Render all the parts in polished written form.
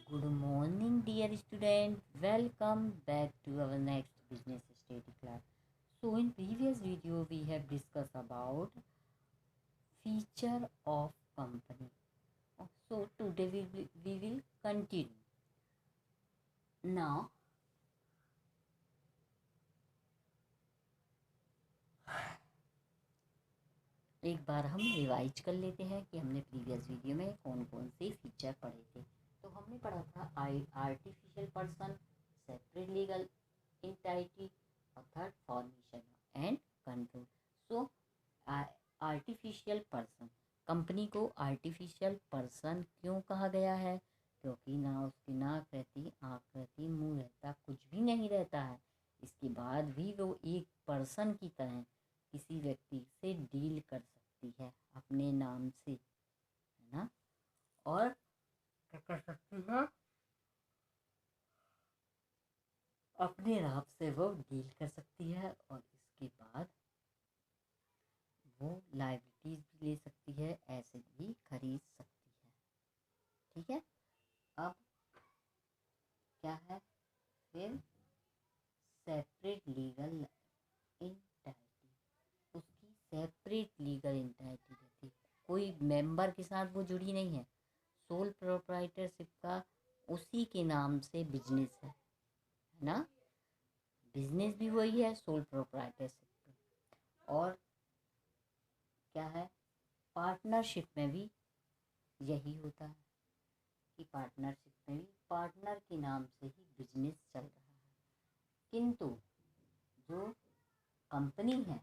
Good morning, dear student. Welcome back to our next business study class. So, in previous video, we have discussed about feature of company. So, today we will continue. Now, एक बार हम revise कर लेते हैं कि हमने previous video में कौन कौन से फीचर पढ़े थे। तो हमने पढ़ा था artificial person, separate legal entity और third formation and control. So artificial person, company को आर्टिफिशियल पर्सन क्यों कहा गया है? क्योंकि ना उसकी नाक रहती, आँख रहती, मुंह रहता, कुछ भी नहीं रहता है। इसके बाद भी वो एक पर्सन की तरह किसी व्यक्ति से डील कर सकती है अपने नाम से, है ना। और क्या कर सकती है? अपने नाम से वो डील कर सकती है और इसके बाद वो लाइबिलिटीज भी ले सकती है, एसेट भी खरीद सकती है। ठीक है। अब क्या है फिर? सेपरेट लीगल एंटिटी, उसकी सेपरेट लीगल एंटिटी रहती है, कोई मेंबर के साथ वो जुड़ी नहीं है। सोल प्रोप्राइटरशिप का उसी के नाम से बिजनेस है ना। बिजनेस भी वही है, सोल प्रोप्राइटरशिप। और क्या है, पार्टनरशिप में भी यही होता है कि पार्टनरशिप में भी पार्टनर के नाम से ही बिजनेस चल रहा है। किंतु जो कंपनी है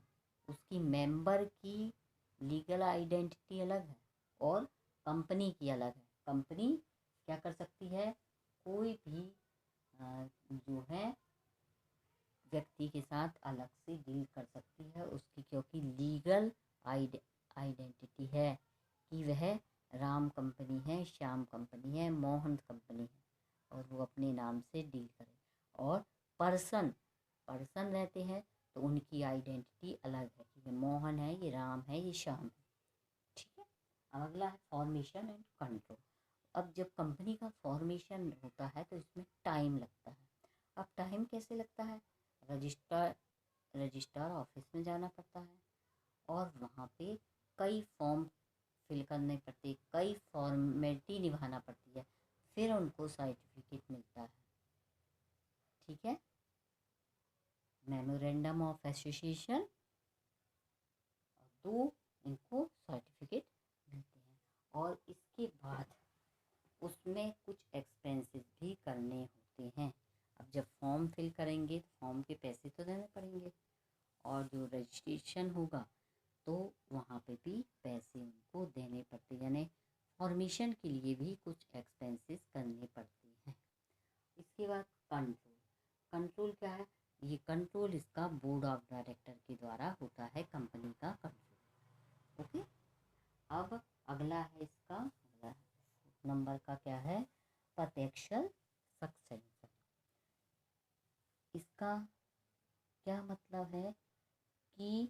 उसकी मेंबर की लीगल आइडेंटिटी अलग है और कंपनी की अलग है। कंपनी क्या कर सकती है? कोई भी जो है व्यक्ति के साथ अलग से डील कर सकती है उसकी, क्योंकि लीगल आइडेंटिटी है कि वह राम कंपनी है, श्याम कंपनी है, मोहन कंपनी है और वो अपने नाम से डील करे। और पर्सन पर्सन रहते हैं तो उनकी आइडेंटिटी अलग है कि ये मोहन है, ये राम है, ये श्याम है। ठीक है। अब अगला है फॉर्मेशन एंड कंट्रोल। अब जब कंपनी का फॉर्मेशन होता है तो इसमें टाइम लगता है। अब टाइम कैसे लगता है? रजिस्ट्रार ऑफिस में जाना पड़ता है और वहाँ पे कई फॉर्म फिल करने पड़ते, कई फॉर्मेलिटी निभाना पड़ती है, फिर उनको सर्टिफिकेट मिलता है। ठीक है। मेमोरेंडम ऑफ एसोसिएशन, तो इनको सर्टिफिकेट मिलते हैं। और इसके बाद उसमें कुछ एक्सपेंसेस भी करने होते हैं। अब जब फॉर्म फिल करेंगे तो फॉर्म के पैसे तो देने पड़ेंगे और जो रजिस्ट्रेशन होगा तो वहाँ पे भी पैसे उनको देने पड़ते, यानी फॉर्मेशन के लिए भी कुछ एक्सपेंसेस करने पड़ते हैं। इसके बाद कंट्रोल। कंट्रोल क्या है? ये कंट्रोल इसका बोर्ड ऑफ डायरेक्टर के द्वारा होता है, कंपनी का कंट्रोल। ओके। अब अगला है इसका अगला नंबर का क्या है? प्रत्यक्ष सक्सेशन। इसका क्या मतलब है कि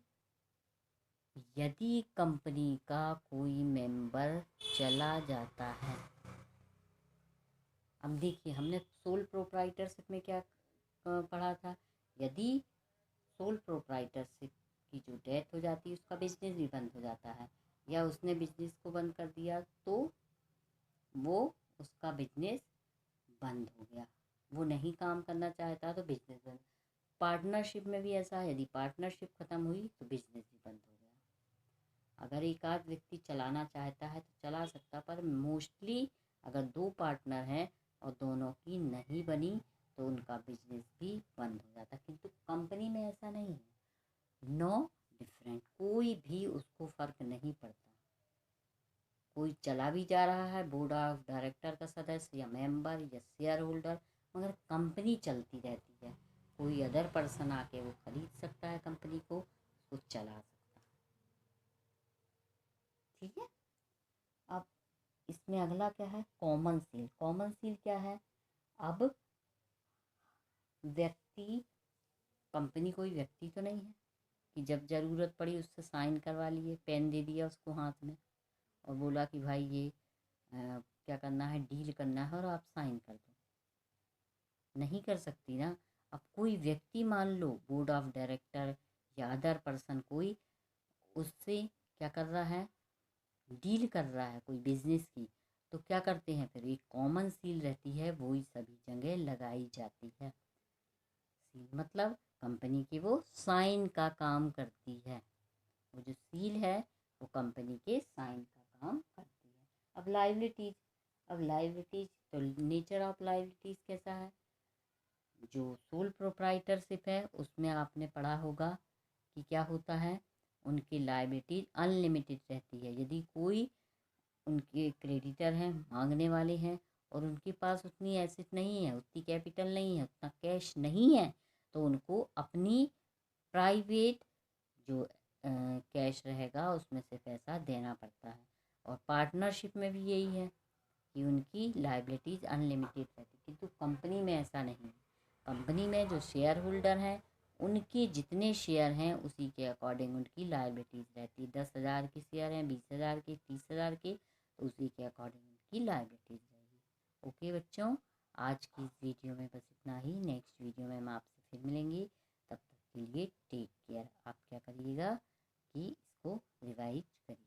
यदि कंपनी का कोई मेंबर चला जाता है, अब देखिए हमने सोल प्रोप्राइटरशिप में क्या पढ़ा था? यदि सोल प्रोप्राइटरशिप की जो डेथ हो जाती है उसका बिजनेस भी बंद हो जाता है, या उसने बिजनेस को बंद कर दिया तो वो उसका बिजनेस बंद हो गया, वो नहीं काम करना चाहता तो बिजनेस बंद। पार्टनरशिप में भी ऐसा है, यदि पार्टनरशिप ख़त्म हुई तो बिजनेस भी बंद हो गया। अगर एक आध व्यक्ति चलाना चाहता है तो चला सकता, पर मोस्टली अगर दो पार्टनर हैं और दोनों की नहीं बनी तो उनका बिजनेस भी बंद हो जाता। किंतु कंपनी में ऐसा नहीं है, नो डिफरेंट, कोई भी उसको फ़र्क नहीं पड़ता। कोई चला भी जा रहा है, बोर्ड ऑफ डायरेक्टर का सदस्य या मेंबर या शेयर होल्डर, मगर कंपनी चलती रहती है। कोई अदर पर्सन आके वो खरीद सकता है कंपनी को, उसको चला सकता है। ठीक है। अब इसमें अगला क्या है? Common seal. कॉमन सील क्या है? अब व्यक्ति, कंपनी कोई व्यक्ति तो नहीं है कि जब ज़रूरत पड़ी उससे साइन करवा लिए, पेन दे दिया उसको हाथ में और बोला कि भाई ये क्या करना है, डील करना है और आप साइन कर दो। नहीं कर सकती ना। अब कोई व्यक्ति मान लो बोर्ड ऑफ डायरेक्टर या अदर पर्सन कोई उससे क्या कर रहा है, डील कर रहा है कोई बिजनेस की, तो क्या करते हैं फिर, एक कॉमन सील रहती है वो ही सभी जगह लगाई जाती है। सील मतलब कंपनी की वो साइन का काम करती है। वो जो सील है वो कंपनी के साइन का काम करती है। अब लाइबिलिटीज तो नेचर ऑफ लाइबिलिटीज कैसा है, जो सोल प्रोप्राइटरशिप है उसमें आपने पढ़ा होगा कि क्या होता है, उनकी लाइबिलिटीज अनलिमिटेड रहती है। यदि कोई उनके क्रेडिटर हैं, मांगने वाले हैं, और उनके पास उतनी एसेट नहीं है, उतनी कैपिटल नहीं है, उतना कैश नहीं है, तो उनको अपनी प्राइवेट जो कैश रहेगा उसमें से पैसा देना पड़ता है। और पार्टनरशिप में भी यही है कि उनकी लाइबिलिटीज अनलिमिटेड रहती है, किंतु कंपनी में ऐसा नहीं। कंपनी में जो शेयर होल्डर हैं उनके जितने शेयर हैं उसी के अकॉर्डिंग उनकी लाइबिलिटीज रहती है। 10,000 के शेयर हैं, 20,000 के, 30,000 के, तो उसी के अकॉर्डिंग उनकी लाइबिलिटीज रहेगी। ओके बच्चों, आज की इस वीडियो में बस इतना ही। नेक्स्ट वीडियो में हम आपसे फिर मिलेंगे, तब तक के लिए टेक केयर। आप क्या करिएगा कि इसको रिवाइज करिए।